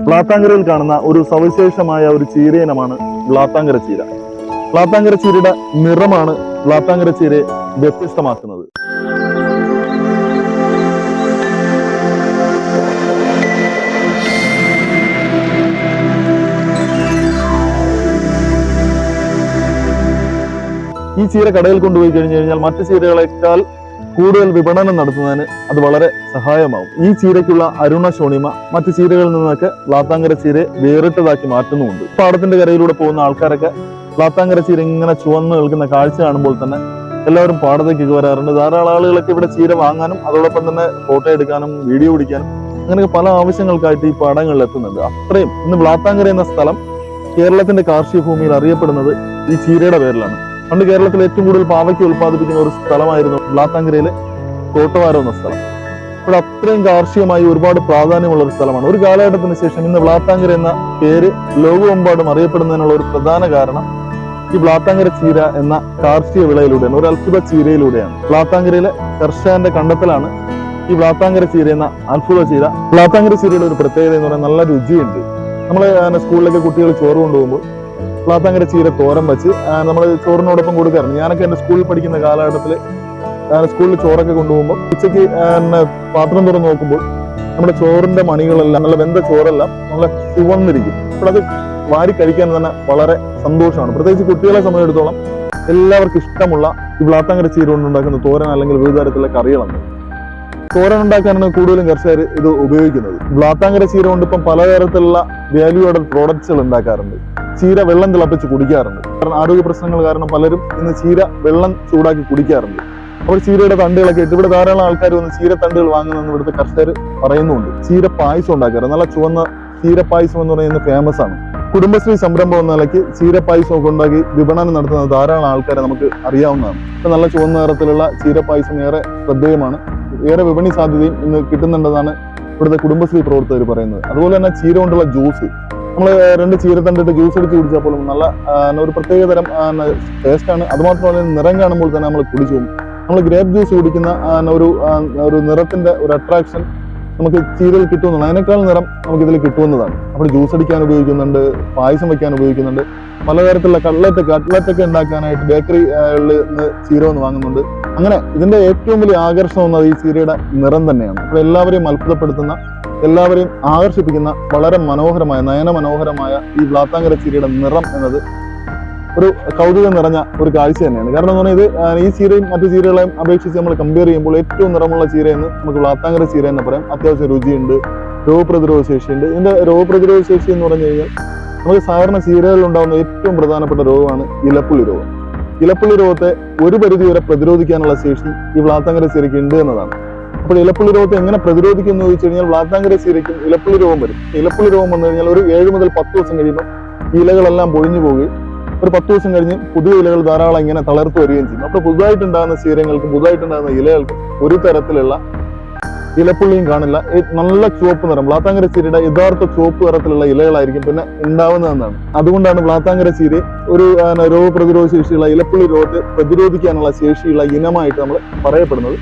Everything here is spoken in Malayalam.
വ്ളാത്താങ്കരയിൽ കാണുന്ന ഒരു സവിശേഷമായ ഒരു ചീരയിനമാണ് വ്ളാത്താങ്കര ചീര. വ്ളാത്താങ്കര ചീരയുടെ നിറമാണ് വ്ളാത്താങ്കര ചീരയെ വ്യത്യസ്തമാക്കുന്നത്. ഈ ചീര കടയിൽ കൊണ്ടുപോയി കഴിഞ്ഞു കഴിഞ്ഞാൽ മറ്റു ചീരകളെക്കാൾ കൂടുതൽ വിപണനം നടത്തുന്നതിന് അത് വളരെ സഹായമാവും. ഈ ചീരയ്ക്കുള്ള അരുണ ശോണിമ മറ്റു ചീരകളിൽ നിന്നൊക്കെ വ്ളാത്താങ്കര ചീരയെ വേറിട്ടതാക്കി മാറ്റുന്നുമുണ്ട്. പാടത്തിന്റെ കരയിലൂടെ പോകുന്ന ആൾക്കാരൊക്കെ വ്ളാത്താങ്കര ചീര ഇങ്ങനെ ചുവന്ന് നിൽക്കുന്ന കാഴ്ച കാണുമ്പോൾ തന്നെ എല്ലാവരും പാടത്തേക്ക് വരാറുണ്ട്. ധാരാളം ആളുകളൊക്കെ ഇവിടെ ചീര വാങ്ങാനും അതോടൊപ്പം തന്നെ ഫോട്ടോ എടുക്കാനും വീഡിയോ പിടിക്കാനും അങ്ങനെയൊക്കെ പല ആവശ്യങ്ങൾക്കായിട്ട് ഈ പാടങ്ങളിൽ എത്തുന്നുണ്ട്. അത്രയും ഇന്ന് വ്ളാത്താങ്കര എന്ന സ്ഥലം കേരളത്തിന്റെ കാർഷിക ഭൂമിയിൽ അറിയപ്പെടുന്നത് ഈ ചീരയുടെ പേരിലാണ്. പണ്ട് കേരളത്തിൽ ഏറ്റവും കൂടുതൽ പാവയ്ക്ക ഉൽപ്പാദിപ്പിക്കുന്ന ഒരു സ്ഥലമായിരുന്നു വ്ളാത്താങ്കരയിലെ കോട്ടവാരം എന്ന സ്ഥലം. ഇവിടെ അത്രയും കാർഷികമായി ഒരുപാട് പ്രാധാന്യമുള്ള ഒരു സ്ഥലമാണ്. ഒരു കാലഘട്ടത്തിന് ശേഷം ഇന്ന് വ്ളാത്താങ്കര എന്ന പേര് ലോകമെമ്പാടും അറിയപ്പെടുന്നതിനുള്ള ഒരു പ്രധാന കാരണം ഈ വ്ളാത്താങ്കര ചീര എന്ന കാർഷിക വിളയിലൂടെയാണ്, ഒരു അത്ഭുത ചീരയിലൂടെയാണ്. വ്ളാത്താങ്കരയിലെ കർഷകന്റെ കണ്ടെത്തലാണ് ഈ വ്ളാത്താങ്കര ചീര എന്ന അത്ഭുത ചീര. വ്ളാത്താങ്കര ചീരയുടെ ഒരു പ്രത്യേകത എന്ന് പറയുന്നത് നല്ല രുചിയുണ്ട്. നമ്മൾ സ്കൂളിലൊക്കെ കുട്ടികൾ ചോറ് കൊണ്ടുപോകുമ്പോൾ വ്ളാത്താങ്കര ചീര തോരൻ വെച്ച് നമ്മൾ ചോറിനോടൊപ്പം കൊടുക്കാറുണ്ട്. ഞാനൊക്കെ എൻ്റെ സ്കൂളിൽ പഠിക്കുന്ന കാലഘട്ടത്തിൽ സ്കൂളിൽ ചോറൊക്കെ കൊണ്ടുപോകുമ്പോൾ ഉച്ചയ്ക്ക് പാത്രം തുറന്ന് നോക്കുമ്പോൾ നമ്മുടെ ചോറിന്റെ മണികളെല്ലാം നല്ല വെന്ത ചോറെല്ലാം നല്ല ചുവന്നിരിക്കും. അപ്പോൾ അത് വാരി കഴിക്കാൻ തന്നെ വളരെ സന്തോഷമാണ്. പ്രത്യേകിച്ച് കുട്ടികളെ സംബന്ധിച്ചിടത്തോളം എല്ലാവർക്കും ഇഷ്ടമുള്ള ഈ വ്ളാത്താങ്കര ചീര കൊണ്ടുണ്ടാക്കുന്ന തോരൻ അല്ലെങ്കിൽ വിവിധ തരത്തിലുള്ള കറികളാണ്. തോരൻ ഉണ്ടാക്കാനാണ് കൂടുതലും കർഷകർ ഇത് ഉപയോഗിക്കുന്നത്. വ്ളാത്താങ്കര ചീര കൊണ്ട് ഇപ്പം പലതരത്തിലുള്ള വാല്യൂ ആഡഡ് പ്രോഡക്ട്സുകൾ ഉണ്ടാക്കാറുണ്ട്. ചീര വെള്ളം തിളപ്പിച്ച് കുടിക്കാറുണ്ട്. കാരണം ആരോഗ്യ പ്രശ്നങ്ങൾ കാരണം പലരും ഇന്ന് ചീര വെള്ളം ചൂടാക്കി കുടിക്കാറുണ്ട്. അപ്പോൾ ചീരയുടെ തണ്ടുകളൊക്കെ ഇട്ട് ഇവിടെ ധാരാളം ആൾക്കാർ വന്ന് ചീര തണ്ടുകൾ വാങ്ങുന്നെന്ന് ഇവിടുത്തെ കർഷകർ പറയുന്നുണ്ട്. ചീര പായസം ഉണ്ടാക്കാറ്, നല്ല ചുവന്ന ചീര പായസം എന്ന് പറയുന്നത് ഫേമസ് ആണ്. കുടുംബശ്രീ സംരംഭം എന്ന നിലയ്ക്ക് ചീര പായസം ഒക്കെ ഉണ്ടാക്കി വിപണനം നടത്തുന്ന ധാരാളം ആൾക്കാരെ നമുക്ക് അറിയാവുന്നതാണ്. ഇപ്പൊ നല്ല ചുവന്ന നിറത്തിലുള്ള ചീര പായസം ഏറെ ശ്രദ്ധേയമാണ്. ഏറെ വിപണി സാധ്യതയും ഇന്ന് കിട്ടുന്നുണ്ടെന്നാണ് ഇവിടുത്തെ കുടുംബശ്രീ പ്രവർത്തകർ പറയുന്നത്. അതുപോലെ തന്നെ ചീര കൊണ്ടുള്ള ജ്യൂസ്, നമ്മൾ 2 ചീര തണ്ടിട്ട് ജ്യൂസ് എടുത്ത് കുടിച്ചാൽ പോലും നല്ല ഒരു പ്രത്യേക തരം ടേസ്റ്റാണ്. അതുമാത്രമല്ല നിറം കാണുമ്പോൾ തന്നെ നമ്മൾ കുടിച്ചു പോകും. നമ്മൾ ഗ്രേപ്പ് ജ്യൂസ് കുടിക്കുന്ന ഒരു നിറത്തിന്റെ ഒരു അട്രാക്ഷൻ നമുക്ക് ചീരയിൽ കിട്ടുന്നതാണ്. അതിനേക്കാൾ നിറം നമുക്ക് ഇതിൽ കിട്ടുന്നതാണ്. അപ്പോൾ ജ്യൂസ് അടിക്കാൻ ഉപയോഗിക്കുന്നുണ്ട്, പായസം വെക്കാൻ ഉപയോഗിക്കുന്നുണ്ട്, പലതരത്തിലുള്ള കട്ട്ലറ്റൊക്കെ ഉണ്ടാക്കാനായിട്ട് ബേക്കറികളിൽ നിന്ന് ചീര വന്ന് വാങ്ങുന്നുണ്ട്. അങ്ങനെ ഇതിന്റെ ഏറ്റവും വലിയ ആകർഷണം എന്നത് ഈ ചീരയുടെ നിറം തന്നെയാണ്. അപ്പോൾ എല്ലാവരെയും അത്ഭുതപ്പെടുത്തുന്ന, എല്ലാവരെയും ആകർഷിപ്പിക്കുന്ന വളരെ മനോഹരമായ, നയന മനോഹരമായ ഈ വ്ളാത്താങ്കര ചീരയുടെ നിറം എന്നത് ഒരു കൗതുകം നിറഞ്ഞ ഒരു കാഴ്ച തന്നെയാണ്. കാരണം എന്ന് പറഞ്ഞാൽ ഈ ചീരയും മറ്റു ചീരകളെയും അപേക്ഷിച്ച് നമ്മൾ കമ്പയർ ചെയ്യുമ്പോൾ ഏറ്റവും നിറമുള്ള ചീര എന്ന് നമുക്ക് വ്ളാത്താങ്കര ചീര എന്ന് പറയാം. അത്യാവശ്യം രുചിയുണ്ട്, രോഗപ്രതിരോധ ശേഷിയുണ്ട്. ഇതിന്റെ രോഗപ്രതിരോധ ശേഷി എന്ന് പറഞ്ഞു കഴിഞ്ഞാൽ നമുക്ക് സാധാരണ ചീരകളിൽ ഉണ്ടാകുന്ന ഏറ്റവും പ്രധാനപ്പെട്ട രോഗമാണ് ഇലപ്പുള്ളി രോഗം. ഇലപ്പുള്ളി രോഗത്തെ ഒരു പരിധി വരെ പ്രതിരോധിക്കാനുള്ള ശേഷി ഈ വ്ളാത്താങ്കര ചീരയ്ക്ക് ഉണ്ട് എന്നതാണ്. അപ്പോൾ ഇലപ്പുള്ളി രോഗത്തെ എങ്ങനെ പ്രതിരോധിക്കുന്നു എന്ന് ചോദിച്ചു കഴിഞ്ഞാൽ വ്ളാത്താങ്കര ചീരയ്ക്കും ഇലപ്പുള്ളി രോഗം വരും. ഇലപ്പുള്ളി രോഗം വന്നു കഴിഞ്ഞാൽ ഒരു 7 മുതൽ 10 ദിവസം കഴിയുമ്പോൾ ഇലകളെല്ലാം പൊഴിഞ്ഞു പോവുകയും ഒരു 10 ദിവസം കഴിഞ്ഞ് പുതിയ ഇലകൾ ധാരാളം ഇങ്ങനെ തളർത്ത് വരികയും ചെയ്യും. അപ്പോൾ പുതുതായിട്ടുണ്ടാകുന്ന ചീരങ്ങൾക്കും പുതുതായിട്ടുണ്ടാകുന്ന ഇലകൾക്കും ഒരു തരത്തിലുള്ള ഇലപ്പുള്ളിയും കാണില്ല. നല്ല ചുവപ്പ് നിറം, വ്ളാത്താങ്കര ചീരയുടെ യഥാർത്ഥ ചുവപ്പ് നിറത്തിലുള്ള ഇലകളായിരിക്കും പിന്നെ ഉണ്ടാവുന്നതെന്നാണ്. അതുകൊണ്ടാണ് വ്ളാത്താങ്കര ചീര ഒരു രോഗപ്രതിരോധ ശേഷിയുള്ള, ഇലപ്പുള്ളി രോഗത്തെ പ്രതിരോധിക്കാനുള്ള ശേഷിയുള്ള ഇനമായിട്ട് നമ്മൾ പറയപ്പെടുന്നത്.